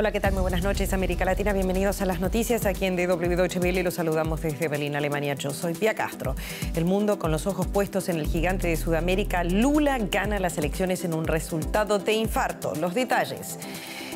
Hola, ¿qué tal? Muy buenas noches, América Latina. Bienvenidos a las noticias aquí en DW Deutsche Welle. Los saludamos desde Berlín, Alemania. Yo soy Pia Castro. El mundo con los ojos puestos en el gigante de Sudamérica. Lula gana las elecciones en un resultado de infarto. Los detalles.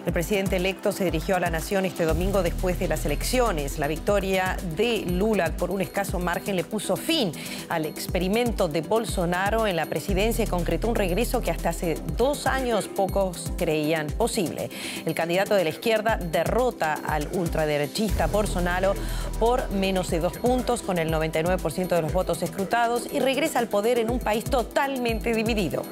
El presidente electo se dirigió a la nación este domingo después de las elecciones. La victoria de Lula por un escaso margen le puso fin al experimento de Bolsonaro en la presidencia y concretó un regreso que hasta hace 2 años pocos creían posible. El candidato de la izquierda derrota al ultraderechista Bolsonaro por menos de 2 puntos con el 99% de los votos escrutados y regresa al poder en un país totalmente dividido.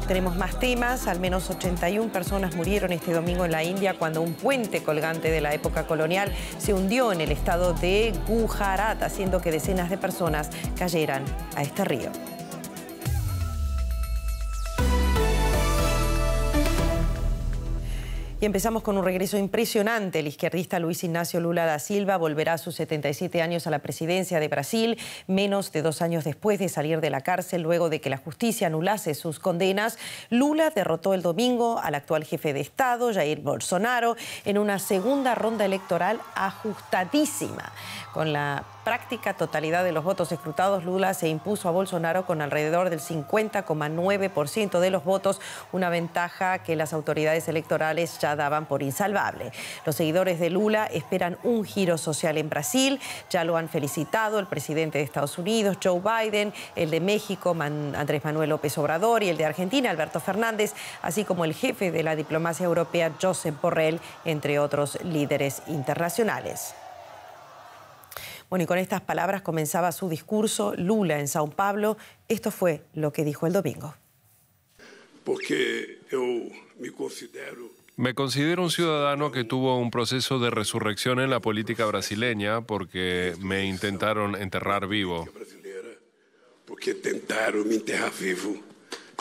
Tenemos más temas. Al menos 81 personas murieron este domingo en la India cuando un puente colgante de la época colonial se hundió en el estado de Gujarat, haciendo que decenas de personas cayeran a este río. Y empezamos con un regreso impresionante. El izquierdista Luis Ignacio Lula da Silva volverá a sus 77 años a la presidencia de Brasil, menos de 2 años después de salir de la cárcel luego de que la justicia anulase sus condenas. Lula derrotó el domingo al actual jefe de Estado, Jair Bolsonaro, en una segunda ronda electoral ajustadísima. Con la práctica totalidad de los votos escrutados, Lula se impuso a Bolsonaro con alrededor del 50,9% de los votos, una ventaja que las autoridades electorales ya daban por insalvable. Los seguidores de Lula esperan un giro social en Brasil. Ya lo han felicitado el presidente de Estados Unidos, Joe Biden, el de México, Andrés Manuel López Obrador, y el de Argentina, Alberto Fernández, así como el jefe de la diplomacia europea, Josep Borrell, entre otros líderes internacionales. Bueno, y con estas palabras comenzaba su discurso Lula en São Paulo. Esto fue lo que dijo el domingo. Porque me considero un ciudadano que tuvo un proceso de resurrección en la política brasileña porque me intentaron enterrar vivo. Porque tentaron me enterrar vivo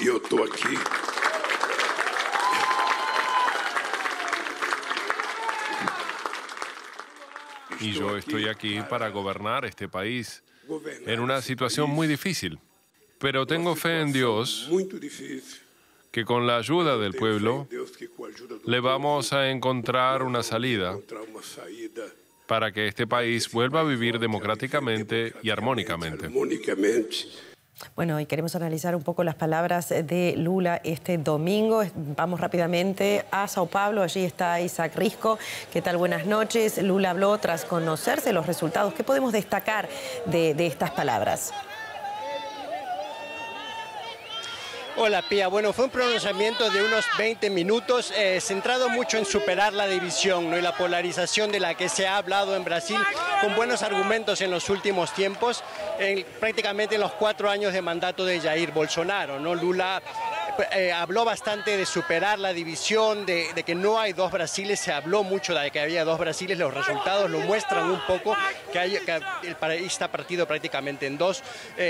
y yo estoy aquí. Y yo estoy aquí para gobernar este país en una situación muy difícil. Pero tengo fe en Dios que con la ayuda del pueblo le vamos a encontrar una salida para que este país vuelva a vivir democráticamente y armónicamente. Bueno, y queremos analizar un poco las palabras de Lula este domingo. Vamos rápidamente a Sao Paulo. Allí está Isaac Risco. ¿Qué tal? Buenas noches. Lula habló tras conocerse los resultados. ¿Qué podemos destacar de estas palabras? Hola, Pia. Bueno, fue un pronunciamiento de unos 20 minutos, centrado mucho en superar la división, ¿no? Y la polarización de la que se ha hablado en Brasil, con buenos argumentos en los últimos tiempos, prácticamente en los 4 años de mandato de Jair Bolsonaro, ¿no? Lula habló bastante de superar la división, de que no hay 2 Brasiles. Se habló mucho de que había 2 Brasiles. Los resultados lo muestran un poco, que el país está partido prácticamente en 2.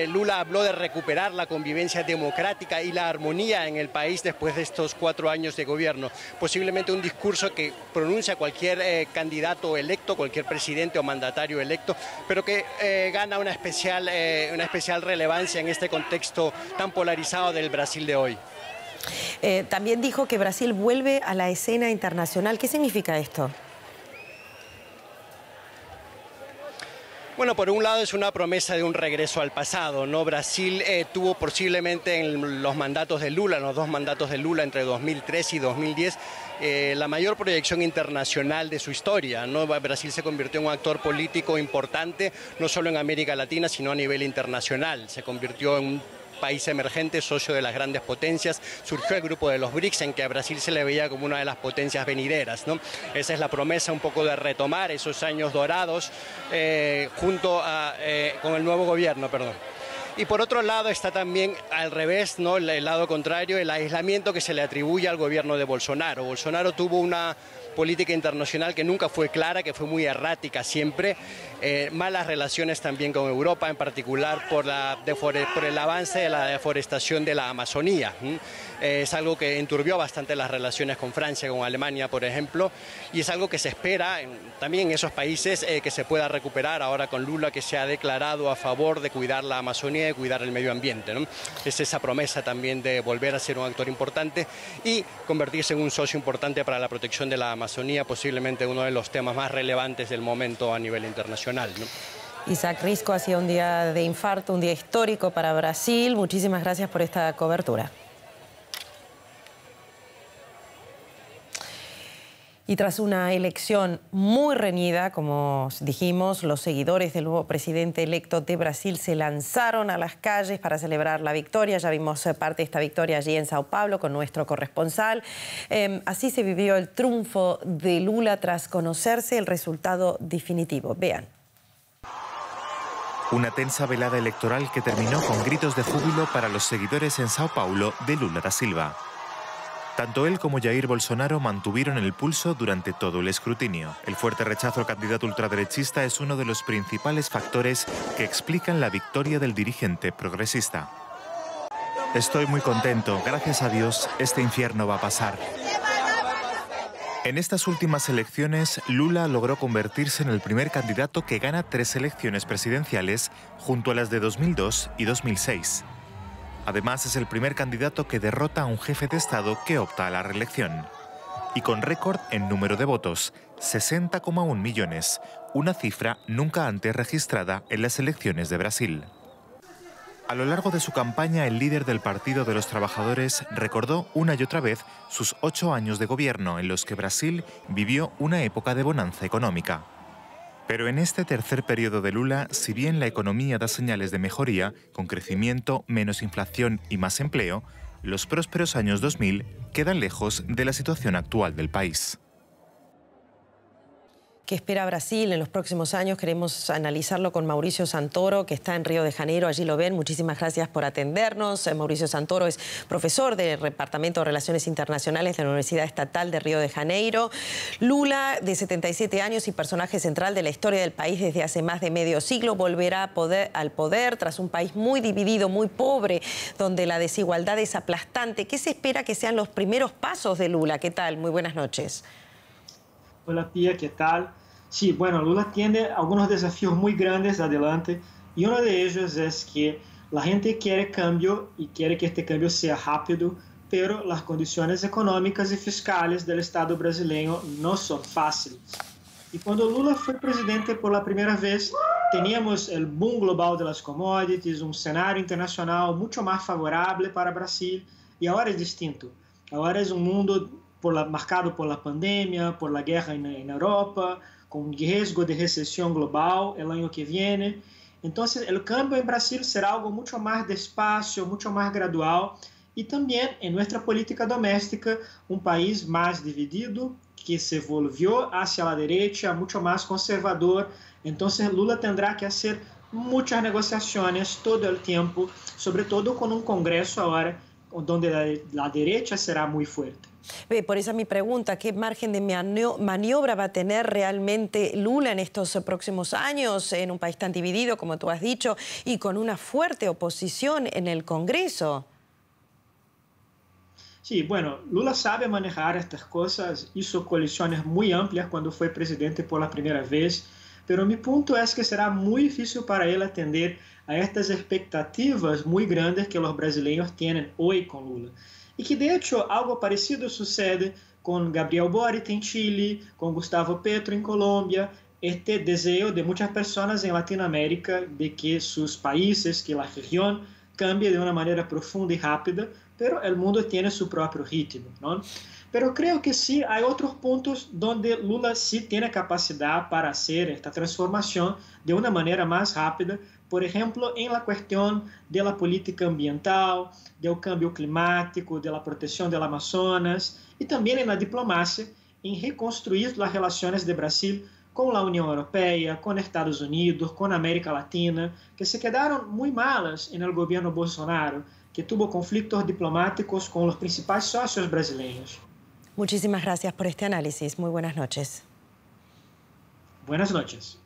Lula habló de recuperar la convivencia democrática y la armonía en el país después de estos 4 años de gobierno. Posiblemente un discurso que pronuncia cualquier candidato electo, cualquier presidente o mandatario electo, pero que gana una especial relevancia en este contexto tan polarizado del Brasil de hoy. También dijo que Brasil vuelve a la escena internacional. ¿Qué significa esto? Bueno, por un lado es una promesa de un regreso al pasado, ¿no? Brasil tuvo posiblemente en los mandatos de Lula, en los 2 mandatos de Lula entre 2003 y 2010, la mayor proyección internacional de su historia, ¿no? Brasil se convirtió en un actor político importante, no solo en América Latina, sino a nivel internacional. Se convirtió en un país emergente, socio de las grandes potencias. Surgió el grupo de los BRICS, en que a Brasil se le veía como una de las potencias venideras, ¿no? Esa es la promesa un poco de retomar esos años dorados con el nuevo gobierno, perdón. Y por otro lado está también al revés, ¿no? El lado contrario, el aislamiento que se le atribuye al gobierno de Bolsonaro. Bolsonaro tuvo una política internacional que nunca fue clara, que fue muy errática siempre, malas relaciones también con Europa, en particular por el avance de la deforestación de la Amazonía. Es algo que enturbió bastante las relaciones con Francia, con Alemania, por ejemplo, y es algo que se espera también en esos países que se pueda recuperar ahora con Lula, que se ha declarado a favor de cuidar la Amazonía y cuidar el medio ambiente, ¿no? Es esa promesa también de volver a ser un actor importante y convertirse en un socio importante para la protección de la Amazonía, posiblemente uno de los temas más relevantes del momento a nivel internacional, ¿no? Isaac Risco, ha sido un día de infarto, un día histórico para Brasil. Muchísimas gracias por esta cobertura. Y tras una elección muy reñida, como dijimos, los seguidores del nuevo presidente electo de Brasil se lanzaron a las calles para celebrar la victoria. Ya vimos parte de esta victoria allí en Sao Paulo con nuestro corresponsal. Así se vivió el triunfo de Lula tras conocerse el resultado definitivo. Vean. Una tensa velada electoral que terminó con gritos de júbilo para los seguidores en Sao Paulo de Lula da Silva. Tanto él como Jair Bolsonaro mantuvieron el pulso durante todo el escrutinio. El fuerte rechazo al candidato ultraderechista es uno de los principales factores que explican la victoria del dirigente progresista. Estoy muy contento, gracias a Dios, este infierno va a pasar. En estas últimas elecciones, Lula logró convertirse en el primer candidato que gana 3 elecciones presidenciales junto a las de 2002 y 2006. Además, es el primer candidato que derrota a un jefe de Estado que opta a la reelección. Y con récord en número de votos, 60,1 millones, una cifra nunca antes registrada en las elecciones de Brasil. A lo largo de su campaña, el líder del Partido de los Trabajadores recordó una y otra vez sus 8 años de gobierno en los que Brasil vivió una época de bonanza económica. Pero en este tercer periodo de Lula, si bien la economía da señales de mejoría, con crecimiento, menos inflación y más empleo, los prósperos años 2000 quedan lejos de la situación actual del país. ¿Qué espera Brasil en los próximos años? Queremos analizarlo con Mauricio Santoro, que está en Río de Janeiro. Allí lo ven. Muchísimas gracias por atendernos. Mauricio Santoro es profesor del Departamento de Relaciones Internacionales de la Universidad Estatal de Río de Janeiro. Lula, de 77 años y personaje central de la historia del país desde hace más de medio siglo, volverá al poder tras un país muy dividido, muy pobre, donde la desigualdad es aplastante. ¿Qué se espera que sean los primeros pasos de Lula? ¿Qué tal? Muy buenas noches. Hola, Pía, ¿qué tal? Sí, bueno, Lula tiene algunos desafíos muy grandes adelante y uno de ellos es que la gente quiere cambio y quiere que este cambio sea rápido, pero las condiciones económicas y fiscales del Estado brasileño no son fáciles. Y cuando Lula fue presidente por la primera vez, teníamos el boom global de las commodities, un escenario internacional mucho más favorable para Brasil y ahora es distinto. Ahora es un mundo marcado por la pandemia, por la guerra en Europa, con riesgo de recesión global el año que viene. Entonces, el cambio en Brasil será algo mucho más despacio, mucho más gradual. Y también en nuestra política doméstica, un país más dividido, que se volvió hacia la derecha, mucho más conservador. Entonces, Lula tendrá que hacer muchas negociaciones todo el tiempo, sobre todo con un Congreso ahora, donde la derecha será muy fuerte. Por esa mi pregunta, ¿qué margen de maniobra va a tener realmente Lula en estos próximos años en un país tan dividido, como tú has dicho, y con una fuerte oposición en el Congreso? Sí, bueno, Lula sabe manejar estas cosas, hizo coaliciones muy amplias cuando fue presidente por la primera vez, pero mi punto es que será muy difícil para él atender a estas expectativas muy grandes que los brasileños tienen hoy con Lula. Y que de hecho algo parecido sucede con Gabriel Boric en Chile, con Gustavo Petro en Colombia, este deseo de muchas personas en Latinoamérica de que sus países, que la región cambie de una manera profunda y rápida, pero el mundo tiene su propio ritmo, ¿no? Pero creo que sí hay otros puntos donde Lula sí tiene capacidad para hacer esta transformación de una manera más rápida, por ejemplo, en la cuestión de la política ambiental, del cambio climático, de la protección del Amazonas y también en la diplomacia, en reconstruir las relaciones de Brasil con la Unión Europea, con Estados Unidos, con América Latina, que se quedaron muy malas en el gobierno Bolsonaro, que tuvo conflictos diplomáticos con los principales socios brasileños. Muchísimas gracias por este análisis. Muy buenas noches. Buenas noches.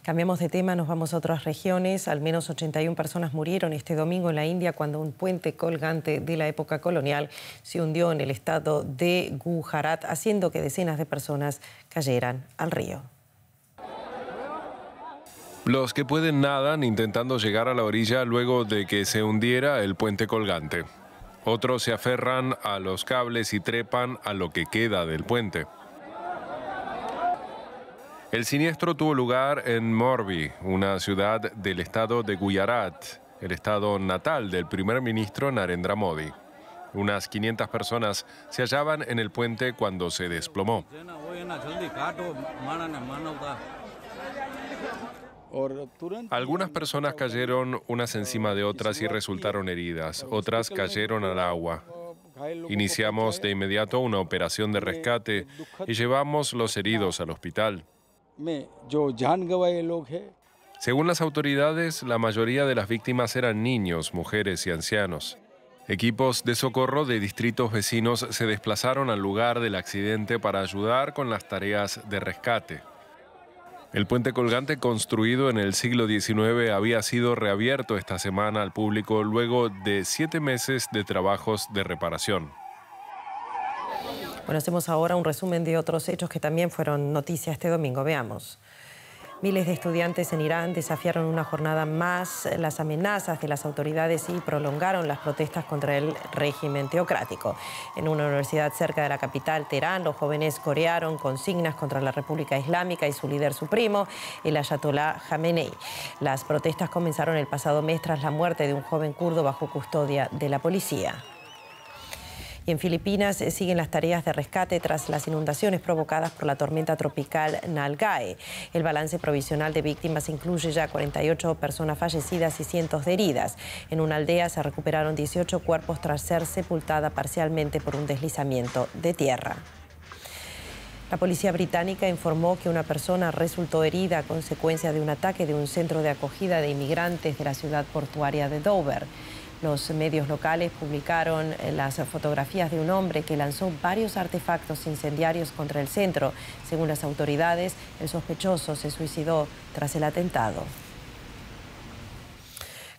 Cambiamos de tema, nos vamos a otras regiones. Al menos 81 personas murieron este domingo en la India cuando un puente colgante de la época colonial se hundió en el estado de Gujarat, haciendo que decenas de personas cayeran al río. Los que pueden nadan intentando llegar a la orilla luego de que se hundiera el puente colgante. Otros se aferran a los cables y trepan a lo que queda del puente. El siniestro tuvo lugar en Morbi, una ciudad del estado de Gujarat, el estado natal del primer ministro Narendra Modi. Unas 500 personas se hallaban en el puente cuando se desplomó. Algunas personas cayeron unas encima de otras y resultaron heridas, otras cayeron al agua. Iniciamos de inmediato una operación de rescate y llevamos los heridos al hospital. Según las autoridades, la mayoría de las víctimas eran niños, mujeres y ancianos. Equipos de socorro de distritos vecinos se desplazaron al lugar del accidente para ayudar con las tareas de rescate. El puente colgante, construido en el siglo XIX, había sido reabierto esta semana al público luego de 7 meses de trabajos de reparación. Bueno, hacemos ahora un resumen de otros hechos que también fueron noticia este domingo. Veamos. Miles de estudiantes en Irán desafiaron una jornada más las amenazas de las autoridades y prolongaron las protestas contra el régimen teocrático. En una universidad cerca de la capital, Teherán, los jóvenes corearon consignas contra la República Islámica y su líder supremo, el Ayatolá Jamenei. Las protestas comenzaron el pasado mes tras la muerte de un joven kurdo bajo custodia de la policía. Y en Filipinas siguen las tareas de rescate tras las inundaciones provocadas por la tormenta tropical Nalgae. El balance provisional de víctimas incluye ya 48 personas fallecidas y cientos de heridas. En una aldea se recuperaron 18 cuerpos tras ser sepultada parcialmente por un deslizamiento de tierra. La policía británica informó que una persona resultó herida a consecuencia de un ataque de un centro de acogida de inmigrantes de la ciudad portuaria de Dover. Los medios locales publicaron las fotografías de un hombre que lanzó varios artefactos incendiarios contra el centro. Según las autoridades, el sospechoso se suicidó tras el atentado.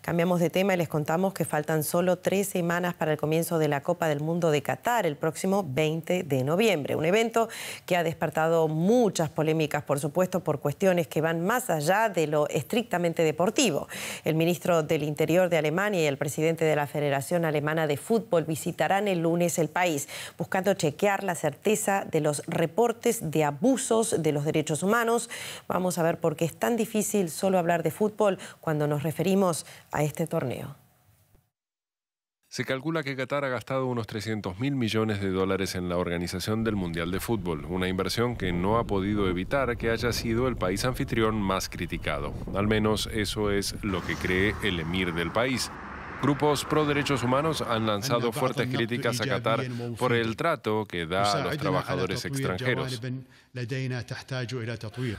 Cambiamos de tema y les contamos que faltan solo 3 semanas para el comienzo de la Copa del Mundo de Qatar el próximo 20 de noviembre. Un evento que ha despertado muchas polémicas, por supuesto, por cuestiones que van más allá de lo estrictamente deportivo. El ministro del Interior de Alemania y el presidente de la Federación Alemana de Fútbol visitarán el lunes el país, buscando chequear la certeza de los reportes de abusos de los derechos humanos. Vamos a ver por qué es tan difícil solo hablar de fútbol cuando nos referimos a este torneo. Se calcula que Qatar ha gastado unos 300.000 millones de dólares en la organización del Mundial de Fútbol, una inversión que no ha podido evitar que haya sido el país anfitrión más criticado. Al menos eso es lo que cree el emir del país. Grupos pro derechos humanos han lanzado fuertes críticas a Qatar por el trato que da a los trabajadores extranjeros.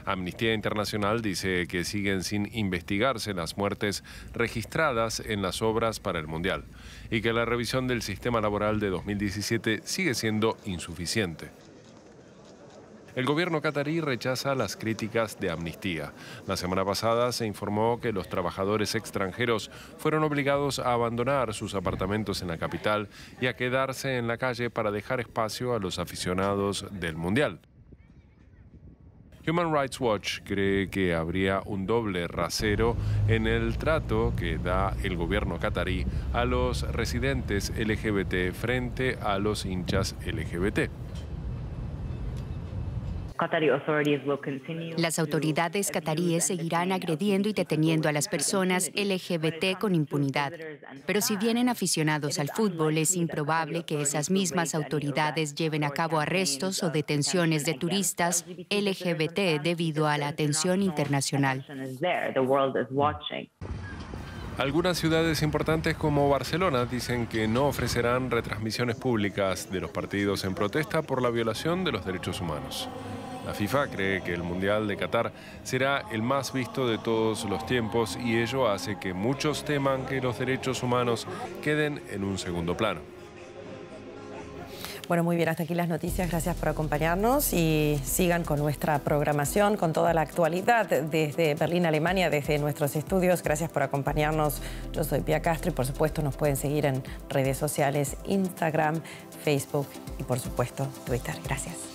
Amnistía Internacional dice que siguen sin investigarse las muertes registradas en las obras para el Mundial y que la revisión del sistema laboral de 2017 sigue siendo insuficiente. El gobierno catarí rechaza las críticas de Amnistía. La semana pasada se informó que los trabajadores extranjeros fueron obligados a abandonar sus apartamentos en la capital y a quedarse en la calle para dejar espacio a los aficionados del Mundial. Human Rights Watch cree que habría un doble rasero en el trato que da el gobierno catarí a los residentes LGBT frente a los hinchas LGBT. Las autoridades cataríes seguirán agrediendo y deteniendo a las personas LGBT con impunidad. Pero si vienen aficionados al fútbol, es improbable que esas mismas autoridades lleven a cabo arrestos o detenciones de turistas LGBT debido a la atención internacional. Algunas ciudades importantes como Barcelona dicen que no ofrecerán retransmisiones públicas de los partidos en protesta por la violación de los derechos humanos. La FIFA cree que el Mundial de Qatar será el más visto de todos los tiempos y ello hace que muchos teman que los derechos humanos queden en un segundo plano. Bueno, muy bien, hasta aquí las noticias. Gracias por acompañarnos y sigan con nuestra programación, con toda la actualidad desde Berlín, Alemania, desde nuestros estudios. Gracias por acompañarnos. Yo soy Pía Castro y, por supuesto, nos pueden seguir en redes sociales, Instagram, Facebook y, por supuesto, Twitter. Gracias.